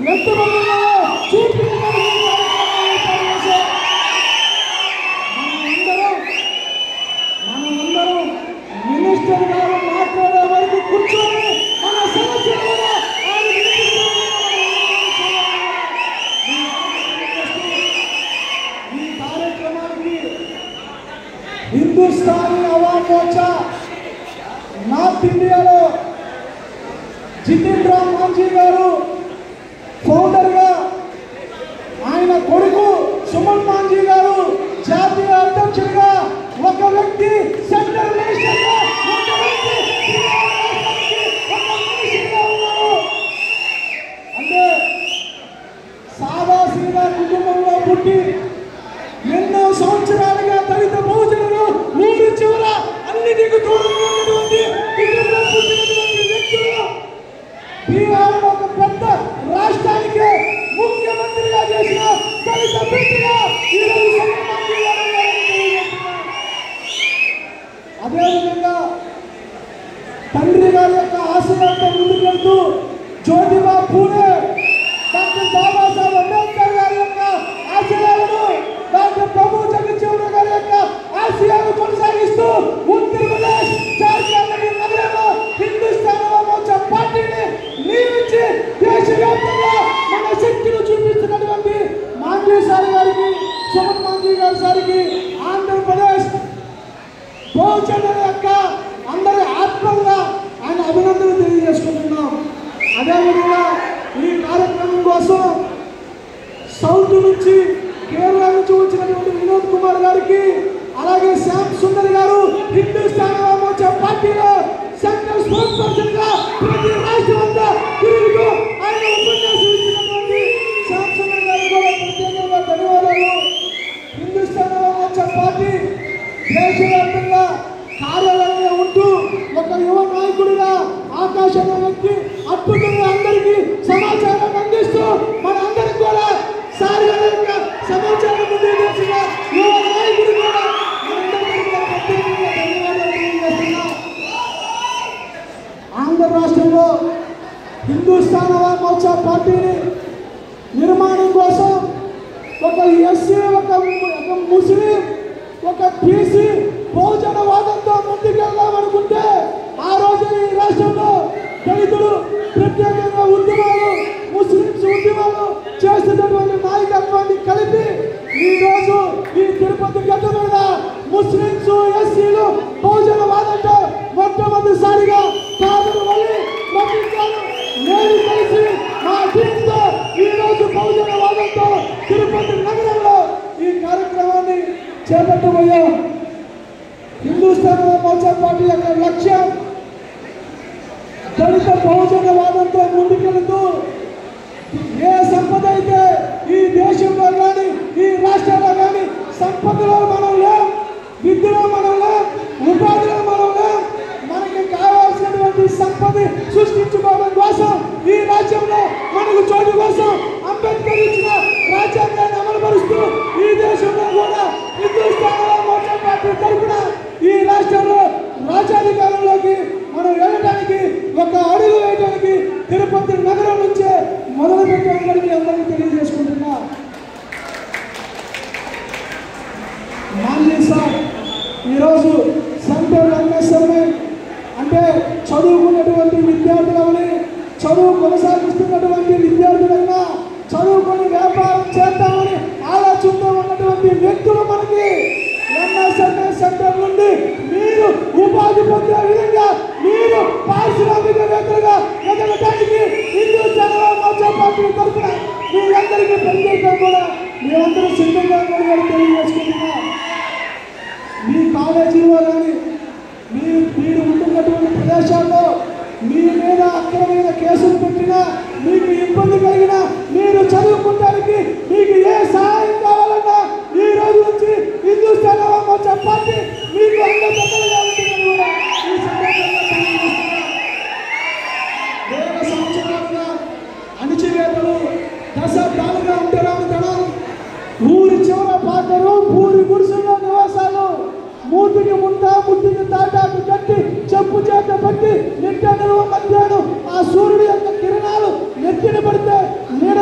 ఎంతమంది చూపి మనమందరం మినిస్టర్ గారు మాట్లాడే వరకు కూర్చొని మన సమస్యలు కూడా ఈ కార్యక్రమానికి హిందుస్థానీ అవామ్ మోర్చా నార్త్ ఇండియాలో జితిన్ రామ్ మాంఝీ గారు ఫౌండర్గా, ఆయన కొడుకు సుమన్ మాంఝీ గారు జాతీయ అధ్యక్షుడిగా, ఒక వ్యక్తి సెంట్రల్ మినిస్టర్గా, ఒక వ్యక్తి ఉన్నారు. అంటే సాదాసీదా కుటుంబంలో పుట్టి ఎన్నో సంవత్సరాలుగా దళిత బహుజనులు ఊరి చివర అన్నిటికీ దూరంగా ఉన్నటువంటి వ్యక్తులు బీహార్ ఒక పెద్ద రాష్ట్రానికి ముఖ్యమంత్రిగా చేసిన దళిత బిడ్డగా ఈరోజు అదేవిధంగా తండ్రి గారి యొక్క ఆశయాలతో ముందుకెళ్తూ జ్యోతిబా పూలే, డాక్టర్ బాబాసాహెబ్ అంబేద్కర్ గారి యొక్క ఆశయాలను, డాక్టర్ ప్రభు జగజ్జీవన్ గారి యొక్క ఆశయాలను కొనసాగిస్తూ ఉత్తరప్రదేశ్ జార్ఖండ్ నగరంలో హిందుస్థానీ అవామ్ మోర్చా పార్టీని నియమించి దేశవ్యాప్తంగా మన శక్తిని చూపిస్తున్నటువంటి మాంఝీ సార్ గారికి, సుమన్ మాంఝీ గారి సారికి ఆంధ్రప్రదేశ్ బహుజనుల యొక్క అందరి ఆత్మగా ఆయన అభినందనలు తెలియజేసుకుంటున్నాం. అదేవిధంగా ఈ కార్యక్రమం కోసం సౌత్ నుంచి, కేరళ నుంచి వచ్చినటువంటి వినోద్ కుమార్ గారికి, అలాగే శ్యామ్ సుందర్ గారు హిందుస్థానీ అవామ్ మోర్చా పార్టీలో సెంట్రల్ స్పోర్ట్స్ పర్సన్ గా ప్రతి రాష్ట్రం అంతా తిరుగుతూ ఆయన ఉపన్యాసం ఇచ్చినటువంటి శ్యామ్ సుందర్ గారికి కూడా ప్రత్యేకంగా ధన్యవాదాలు. హిందుస్థానీ అవామ్ మోర్చా పార్టీ దేశవ్యాప్తంగా కార్యాలయంలో ఉంటూ ఒక యువ నాయకుడిగా, ఆకాశంలో వ్యక్తి అద్భుతంగా అందరికీ సమాచారం అందిస్తూ మన అందరికి కూడా సార్ గారి యొక్క సమాచారం తెలియజేసిన యువ నాయకుడు కూడా ఆంధ్ర రాష్ట్రంలో హిందుస్థానీ అవామ్ మోర్చా పార్టీని నిర్మాణం కోసం ఒక ఎస్సీ, ఒక ముస్లిం, ఒక బీసీ బహుజన వాదంతో ముందుకెళ్దామనుకుంటే ఆ రోజు ఈ రాష్ట్రంలో దళితులు ప్రత్యేకంగా ఉద్యమాలు, ముస్లింస్ ఉద్యమాలు చేస్తున్నటువంటి నాయకత్వాన్ని కలిపి ఈ రోజు ఈ తిరుపతి గడ్డ మీద ముస్లింస్, ఎస్సీలు బహుజన వాదంతో మొట్టమొదటిసారిగా కాదరు వల్లి నేను కలిసి మా టీంతో ఈ రోజు బహుజన వాదంతో తిరుపతి నగరంలో ఈ కార్యక్రమాన్ని చేపట్టబోయాం. హిందుస్థానీ అవామ్ మోర్చా పార్టీ యొక్క లక్ష్యం దళిత బహుజన వాదంతో ముందుకెళ్తూ ఏ సంపద అయితే ఈ దేశంలో కానీ, ఈ రాష్ట్రంలో కానీ సంపదలో మనం లేం, విద్యలో మనం లేం, ఉపాధిలో మనం లేం, మనకి కావాల్సినటువంటి సంపద సృష్టించుకోవడం కోసం, ఈ రాజ్యంలో మనకు చోటు కోసం అంబేద్కర్ ఇచ్చిన రాజ్యాంగాన్ని అమలుపరుస్తూ ఈ దేశంలో కూడా హిందుస్థానీ అవామ్ మోర్చా పార్టీ తరఫున ఈ రాష్ట్రంలో రాజ్యాధికారంలోకి మనం వెళ్ళడానికి, ఒక అడుగు వేయడానికి తిరుపతి నగరం నుంచే మొదలు పెట్టడానికి అందరికీ తెలియజేసుకుంటున్నా. మాంఝీ సార్ ఈరోజు సెంట్రల్ ఎంఎస్ఎంఐ అంటే చదువుకున్నటువంటి విద్యార్థులని, చదువు కొనసాగిస్తున్నటువంటి విద్యార్థులైనా చదువుకొని వ్యాపారం చేద్దామని ఆలోచనతో ఉన్నటువంటి వ్యక్తులు మనకి ఎంఎస్ఎంఐ సెంటర్ నుండి మీరు ఉపాధి పొందే విధంగా, మీరు పారిశ్రామికవేత్తలుగా ఎదగడానికి హిందుస్థానీ అవామ్ మోర్చా పార్టీ తరఫున మీరందరికీ ప్రత్యేకంగా కూడా మీరందరూ సిద్ధంగా కూడా తెలియజేసుకుంటున్నా. మీ కాలేజీలో కానీ, మీరు ఉంటున్నటువంటి ప్రదేశాల్లో మీ మీద అక్రమైన కేసులు పెట్టినా, మీకు ఇబ్బంది కలిగినా, మీరు చదువుకోవడానికి మీకు ఏ సహాయం కావాలన్నా ఈ రోజు నుంచి హిందుస్థానీ అవామ్ మోర్చా పార్టీ మీకు అండదండలుగా ఉంటుందని కూడా ఈ సందర్భంగా తెలియజేస్తున్నా. వేల సంవత్సరాలుగా అణిచివేతలు, దశాబ్దాలుగా ఉండరాని ధనం, ఊరి చివర పాకరు, ఊరి గుడిసెల్లో నివాసాలు, మూతికి ముంద, ముట్టికి తాటాకు కట్టి, చెప్పు చేత పట్టి, నిట్ట నిలువ మధ్యాహ్నం ఆ సూర్యుడి యొక్క కిరణాలు నెత్తిన పడితే నీడ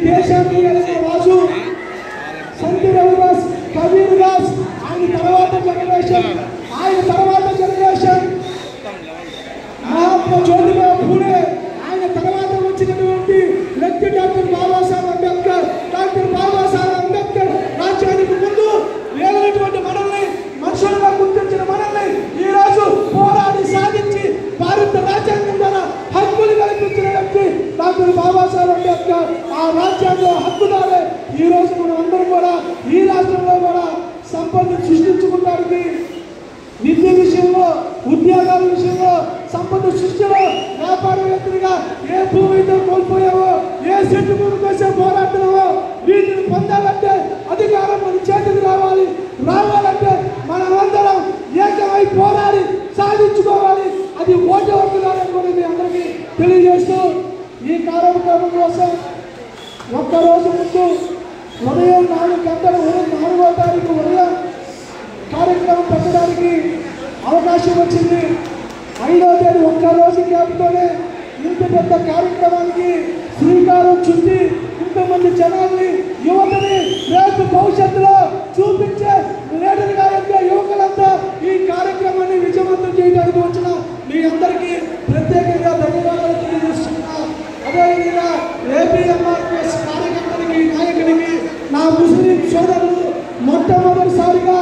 దేశానికి వెళ్ళిన రాజు సంత్ రవిదాస్, కబీర్ దాస్, ఆయన తర్వాత జనరేషన్ మహాత్మా జ్యోతిబా పూలే, ఆయన తర్వాత వచ్చినటువంటి వ్యక్తి డాక్టర్ బాబాసాహెబ్ అంబేద్కర్. డాక్టర్ బాబాసాహెబ్ అంబేద్కర్ రాజ్యానికి ముందు వేలైనటువంటి మనల్ని మనుషులుగా గుర్తించిన మనల్ని ఈ రోజు పోరాడి సాధించి భారత రాజ్యాంగం ద్వారా హక్కులు కల్పించిన వ్యక్తి డాక్టర్ బాబాసాహెబ్ అంబేద్కర్. ఆ రాజ్యాంగ హక్కుదారే ఈ రోజు మనం అందరం కూడా ఈ రాష్ట్రంలో కూడా సంపద సృష్టించుకోవడానికి, విద్య విషయంలో, ఉద్యోగాల విషయంలో, సంపద సృష్టిలో, వ్యాపారవేత్తలుగా ఏ భూమి అయితే కోల్పోయావో, ఏ చెట్టు భూమి కోసం పోరాడుతున్నావో వీటిని పొందాలంటే అధికారం మన చేతికి రావాలంటే మనమందరం ఏకమై పోరాడి సాధించుకోవాలి. అది ఓటు హక్కుదారని కూడా మీ అందరికీ తెలియజేస్తూ ఈ కార్యక్రమం కోసం ఒక్కరోజు ముందు ఉదయం 4 గంటల 4వ తారీఖు ఉదయం కార్యక్రమం పెట్టడానికి అవకాశం వచ్చింది. 5వ తేదీ ఒక్కరోజు గ్యాప్తోనే ఇంత పెద్ద కార్యక్రమానికి శ్రీకారం చుట్టి ఇంతమంది జనాల్ని, యువతని రేపు భవిష్యత్తులో చూపించే లీడర్గా ఎదిగే యువకులంతా ఈ కార్యక్రమాన్ని విజయవంతం చేయడానికి వచ్చిన మీ అందరికీ ప్రత్యేకంగా ధన్యవాదాలు తెలియజేస్తున్నా. అదేవిధంగా ఏపీఎంఆర్పిఎస్ కార్యకర్తలకి, నాయకుడికి, నా ముస్లిం సోదరులు మొట్టమొదటిసారిగా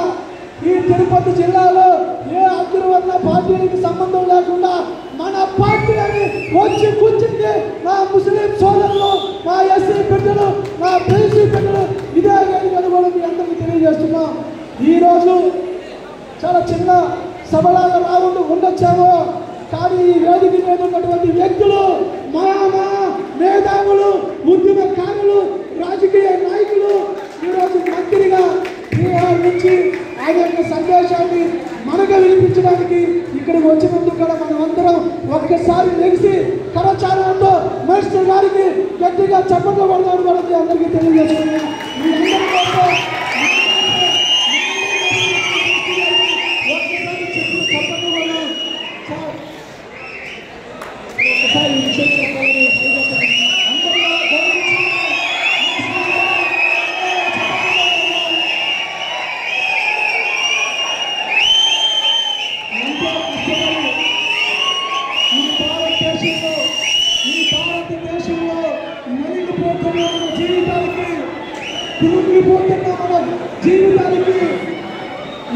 ఈ తిరుపతి జిల్లాలో ఏ అగ్రవర్ణ పార్టీలకు సంబంధం లేకుండా మన పార్టీ అని వచ్చి కూర్చుంది నా ముస్లిం సోదరులు, నా ఎస్సీ బిడ్డలు, నా బీసీ బిడ్డలు. ఇదే వేదికను కూడా మీ అందరికీ తెలియజేస్తున్నాం. ఈరోజు చాలా చిన్న సభలాగా ఉండొచ్చామో కానీ ఈ వేదిక మీద ఉన్నటువంటి వ్యక్తులు మేధావులు, ఉద్యమకారులు, రాజకీయ నాయకులు ఈరోజు మంత్రిగా బీహార్ నుంచి ఆయన యొక్క సందేశాన్ని మనకు వినిపించడానికి ఇక్కడికి వచ్చినందుకు కూడా మనం అందరం ఒక్కసారి లెగిసి కరచారంతో మినిస్టర్ గారికి గట్టిగా చప్పట్లు పడదాం కూడా అందరికీ తెలియజేస్తున్నాం.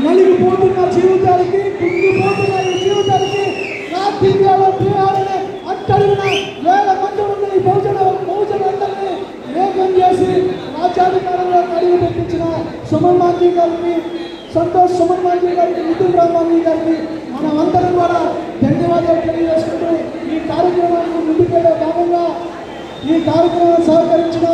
నలిగిపోతున్న జీవితాలకి రాత్రిలో బీహార్ని అట్టడిగిన వేల మంది ఉన్న ఈ బహుజనులందరినీ ఏకం చేసి రాజ్యాధికారంలో అడుగు పెట్టించిన సుమన్ మాంజీ గారికి, సంతోష్ సుమన్ మాంజీ గారికి, నితిన్ రామ్ మాంజీ గారికి మనమందరం కూడా ధన్యవాదాలు తెలియజేసుకుంటూ ఈ కార్యక్రమానికి ముందుకెళ్లే భాగంగా ఈ కార్యక్రమాన్ని సహకరించిన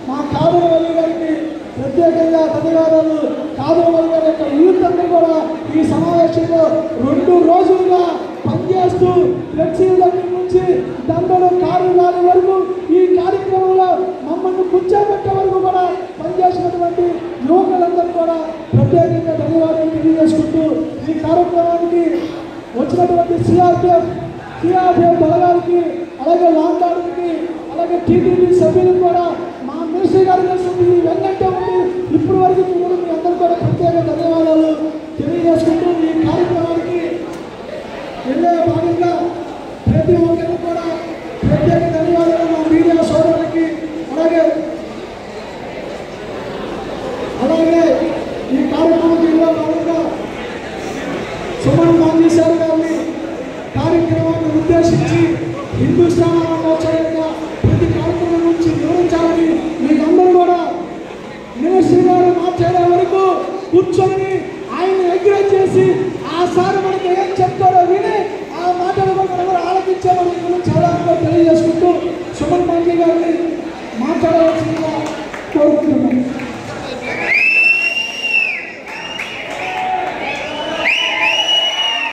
మా కాదరవల్లి గారికి ప్రత్యేకంగా ధన్యవాదాలు. కాదరవల్లి గారి యొక్క యూత్ అందరూ కూడా ఈ సమావేశంలో 2 రోజులుగా పనిచేస్తూ ఫ్లెక్సీల దగ్గర నుంచి దండలు కార్యాలయాల వరకు ఈ కార్యక్రమంలో మమ్మల్ని కూర్చోబెట్టే వరకు కూడా పనిచేసినటువంటి యువకులందరూ కూడా ప్రత్యేకంగా ధన్యవాదాలు తెలియజేసుకుంటూ ఈ కార్యక్రమానికి వచ్చినటువంటి సిఆర్పిఎఫ్ బలగాలకి, అలాగే లాండార్కి, అలాగే టీటీడీ సభ్యులకు కూడా మా మినిస్టర్ గారు కలిసి వెంటనే ఉండి ఇప్పటి వరకు కూడా మీ అందరూ కూడా ప్రత్యేక ధన్యవాదాలు తెలియజేసుకుంటూ ఈ కార్యక్రమానికి వెళ్ళే భాగంగా ప్రతి ఒక్కరికి కూడా ప్రత్యేక ధన్యవాదాలు మా మీడియా సోదరులకి. అలాగే ఈ కార్యక్రమానికి వెళ్ళే భాగంగా సుమన్ మాంజీ సార్ గారిని కార్యక్రమాన్ని ఉద్దేశించి హిందుస్థాన్ మోచడంగా ప్రతి కార్యక్రమం నుంచి వివరించాలని మీకు అందరూ కూడా మినిస్టర్ గారు మాట్లాడే వరకు కూర్చొని ఆయన ఎంకరేజ్ చేసి ఆ సార్ మనకి ఏం చెప్తారో విని ఆ మాటలు కూడా ఆలకించే వరకు చాలా తెలియజేసుకుంటూ సుమన్ మాంజీ గారిని మాట్లాడే